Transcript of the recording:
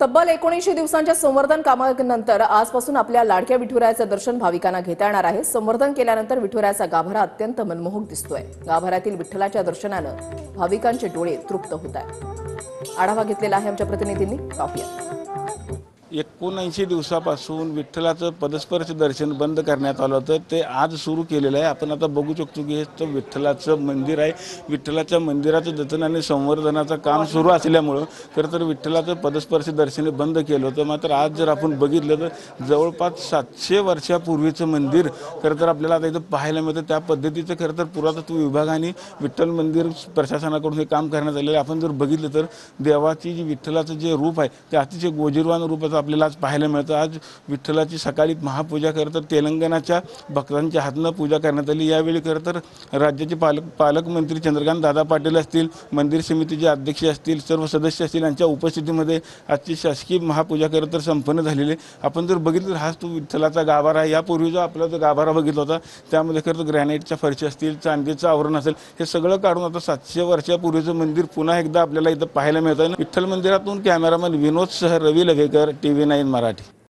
तब्बल 19 दिवसांच्या संवर्धन कामानंतर आजपासून आपल्या लाडक्या विठुरायाचं दर्शन भाविकांना घेता येणार आहे। संवर्धन केल्यानंतर विठुरायाचा गाभारा अत्यंत मनमोहक दिसतोय। गाभाऱ्यातील विठ्ठलाच्या दर्शनानं भाविकांचे डोळे तृप्त होत आहेत। आढावा घेतलेला आहे आमच्या प्रतिनिधींनी, पाहूया। 19 दिवसापासून विठ्ठलाचं पदस्पर्श दर्शन बंद करण्यात आलं होतं, ते आज सुरू केलेलं आहे। आपण आता बघू शकतो की हे विठ्ठलाचं मंदिर आहे। विठ्ठलाच्या मंदिराचं जतन आणि संवर्धनाचं काम सुरू असल्यामुळं खरं तर विठ्ठलाचं पदस्पर्श दर्शन बंद केलं होतं। मात्र आज जर आपण बघितलं तर जवळपास 700 वर्षापूर्वीचं मंदिर खरं तर आपल्याला आता इथं पाहायला मिळतं। त्या पद्धतीचं खरं तर पुरातत्व विभाग आणि विठ्ठल मंदिर प्रशासनाकडून हे काम करण्यात आलेलं आहे। आपण जर बघितलं तर देवाची जी विठ्ठलाचं जे रूप आहे ते अतिशय गोजीरवान रूपाचं आपल्याला आज पाहायला मिळतं। आज विठ्ठलाची सकाळी महापूजा खरं तर तेलंगणाच्या भक्तांच्या हातनं पूजा करण्यात आली। यावेळी खरं तर राज्याचे पालकमंत्री चंद्रकांत दादा पाटील असतील, मंदिर समितीचे अध्यक्ष असतील, सर्व सदस्य असतील यांच्या उपस्थितीमध्ये आजची शासकीय महापूजा खरं तर संपन्न झालेली आहे। आपण जर बघितलं हाच तो विठ्ठलाचा गाभारा आहे। यापूर्वी जो आपला जो गाभारा बघितला होता त्यामध्ये खरं तर ग्रॅनाईटच्या फरशी असतील, चांदीचं आवरण असेल, हे सगळं काढून आता 700 वर्षापूर्वीचं मंदिर पुन्हा एकदा आपल्याला इथं पाहायला मिळतं। विठ्ठल मंदिरातून कॅमेरामॅन विनोद सह रवी लगेकर, TV9 मराठी।